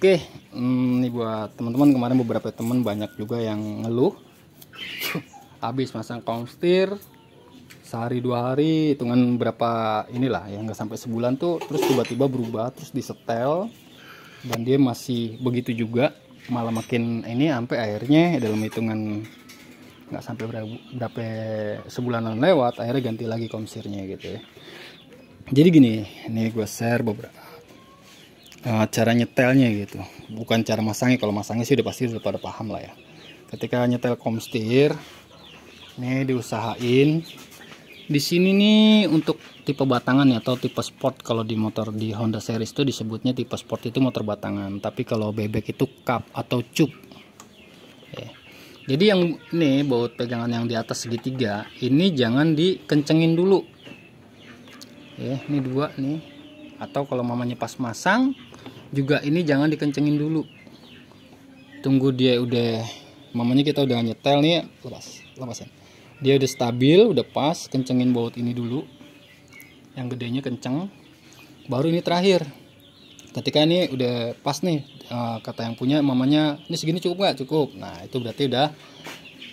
Oke, ini buat teman-teman, kemarin beberapa teman banyak juga yang ngeluh habis masang komstir sehari 2 hari, hitungan berapa inilah ya, nggak sampai sebulan tuh, terus tiba-tiba berubah, terus disetel dan dia masih begitu juga, malah makin ini sampai akhirnya dalam hitungan nggak sampai berapa sebulanan lewat, akhirnya ganti lagi komstirnya gitu ya. Jadi gini, ini gue share beberapa cara nyetelnya gitu, bukan cara masangnya. Kalau masangnya sih udah pasti udah pada paham lah ya. Ketika nyetel komstir, nih diusahain di sini nih untuk tipe batangan ya, atau tipe sport. Kalau di motor di Honda series itu disebutnya tipe sport, itu motor batangan. Tapi kalau bebek itu cup atau cup. Jadi yang ini baut pegangan yang di atas segitiga ini jangan dikencengin dulu. Ya, ini 2 nih. Atau kalau mamanya pas masang juga ini jangan dikencengin dulu. Tunggu dia udah, mamanya kita udah nyetel nih, lepasin. Dia udah stabil, udah pas, kencengin baut ini dulu. Yang gedenya kenceng. Baru ini terakhir. Ketika ini udah pas nih, kata yang punya mamanya, ini segini cukup nggak? Cukup. Nah, itu berarti udah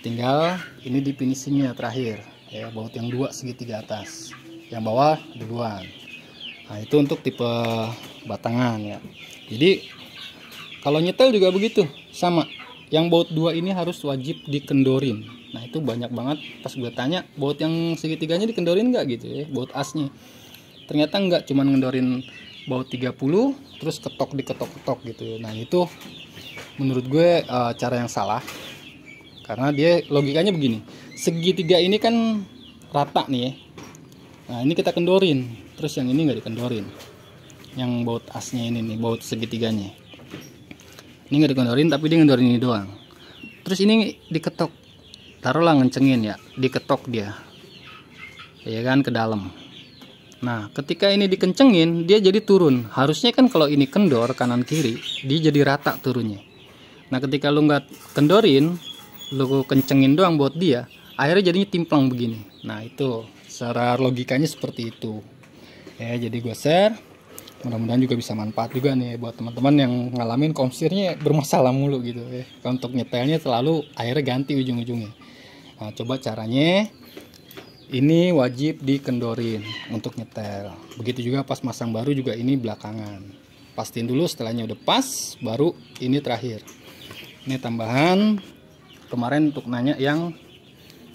tinggal ini di finishingnya terakhir. Ya, baut yang 2 segitiga atas. Yang bawah duluan. Nah, itu untuk tipe batangan ya. Jadi kalau nyetel juga begitu, sama. Yang baut 2 ini harus wajib dikendorin. Nah, itu banyak banget pas gue tanya, baut yang segitiganya dikendorin nggak gitu ya, baut asnya. Ternyata nggak, cuman ngendorin baut 30 terus diketok gitu. Nah, itu menurut gue cara yang salah. Karena dia logikanya begini. Segitiga ini kan rata nih ya. Nah, ini kita kendorin, terus yang ini nggak dikendorin. Yang baut asnya ini nih, baut segitiganya. Ini nggak dikendorin, tapi dia ngendorin ini doang. Terus ini diketok, taruhlah ngencengin ya, diketok dia, ya kan, ke dalam. Nah, ketika ini dikencengin, dia jadi turun. Harusnya kan kalau ini kendor kanan kiri, dia jadi rata turunnya. Nah, ketika lu nggak kendorin, lu kencengin doang buat dia, akhirnya jadinya timplang begini. Nah, itu secara logikanya seperti itu ya. Jadi gue share, mudah-mudahan juga bisa manfaat juga nih buat teman-teman yang ngalamin komstirnya bermasalah mulu gitu ya. Untuk nyetelnya selalu akhirnya ganti ujung-ujungnya. Nah, coba caranya, ini wajib dikendorin untuk nyetel. Begitu juga pas masang baru juga, ini belakangan. Pastiin dulu setelahnya udah pas, baru ini terakhir. Ini tambahan kemarin untuk nanya yang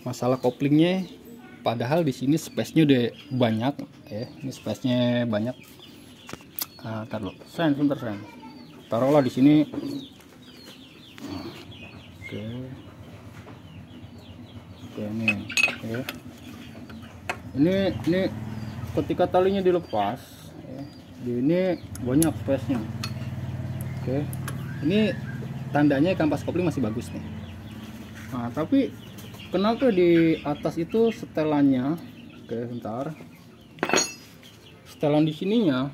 masalah koplingnya. Padahal di sini space-nya udah banyak ya. Ini space-nya banyak. Ntar dulu, sebentar. Taruhlah di sini. Oke, ini. Oke. Ini ketika talinya dilepas, ya, di ini banyak space-nya. Oke. Ini tandanya kampas kopling masih bagus nih. Nah, tapi kenapa di atas itu setelannya? Oke, bentar. Setelan di sininya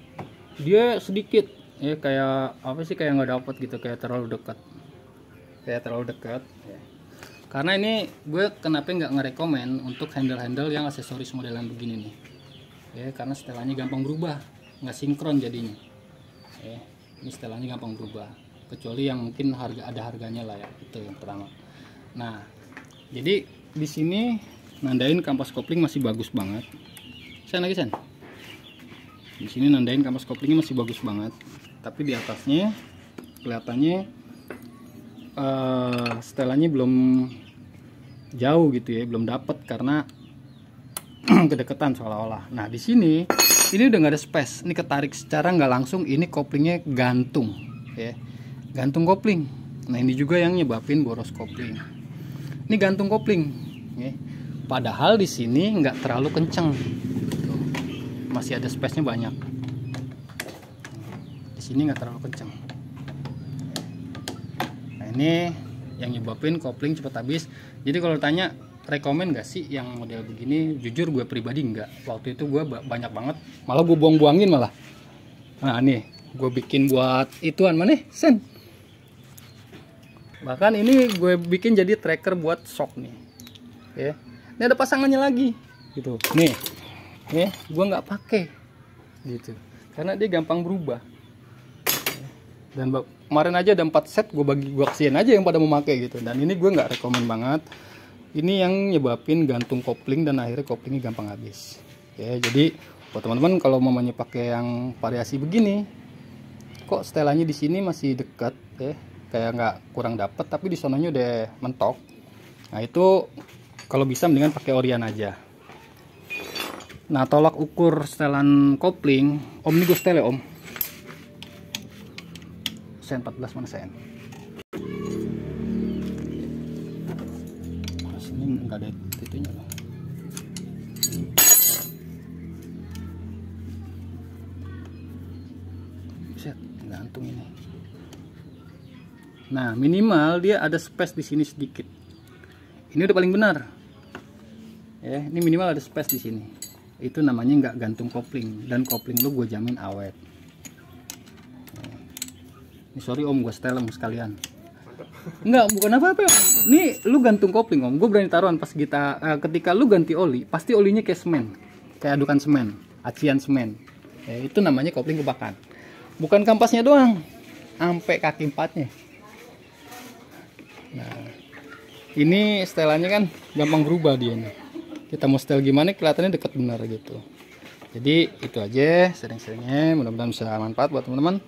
dia sedikit ya, kayak apa sih, kayak nggak dapet gitu, kayak terlalu dekat ya. Karena ini gue kenapa nggak ngerekomen untuk handle yang aksesoris modelan begini nih ya, karena setelannya gampang berubah, nggak sinkron jadinya ya. Ini setelannya gampang berubah, kecuali yang mungkin harganya lah ya, itu yang pertama. Nah, jadi di sini nandain kampas kopling masih bagus banget. Di sini nandain kampas koplingnya masih bagus banget, tapi di atasnya kelihatannya setelannya belum jauh gitu ya, belum dapet karena kedekatan seolah-olah. Nah, di sini ini udah nggak ada space, ini ketarik secara nggak langsung, ini koplingnya gantung ya, gantung kopling. Nah, ini juga yang nyebabin boros kopling. Ini gantung kopling ya. Padahal di sini nggak terlalu kenceng, masih ada space-nya banyak. Di sini nggak terlalu kenceng. Nah, ini yang nyebabin kopling cepat habis. Jadi kalau tanya rekomen nggak sih yang model begini, jujur gue pribadi nggak. Waktu itu gue banyak banget, malah gue buang-buangin malah. Nah, nih gue bikin buat ituan mana sen. Bahkan ini gue bikin jadi tracker buat shock nih ya. Ini ada pasangannya lagi gitu nih. Gue nggak pakai gitu karena dia gampang berubah. Dan kemarin aja ada 4 set, gue kasihin aja yang pada mau pakai gitu. Dan ini gue nggak rekomen banget. Ini yang nyebabin gantung kopling dan akhirnya koplingnya gampang habis. Ya, jadi buat teman-teman kalau mamanya pakai yang variasi begini, kok setelannya di sini masih dekat, ya, kayak nggak kurang dapet, tapi di sononya udah mentok. Nah itu kalau bisa mendingan pakai Orian aja. Nah tolak ukur setelan kopling, om ini gue setel ya om. Sen 14 mana sen? Ini nggak ada itunya loh. Set, gantung ini. Nah minimal dia ada space di sini sedikit. Ini udah paling benar. Ya, ini minimal ada space di sini. Itu namanya nggak gantung kopling, dan kopling lu gue jamin awet. Ini sorry om, gue setel om sekalian. Enggak, bukan apa-apa. Nih lu gantung kopling om, gue berani taruhan pas ketika lu ganti oli, pasti olinya kayak semen, kayak adukan semen, acian semen. Ya, itu namanya kopling kebakan. Bukan kampasnya doang, sampai kaki empatnya. Nah, ini setelannya kan gampang berubah dia nih. Kita mau setel gimana kelihatannya dekat benar gitu. Jadi itu aja, sering-seringnya mudah-mudahan bisa manfaat buat teman-teman.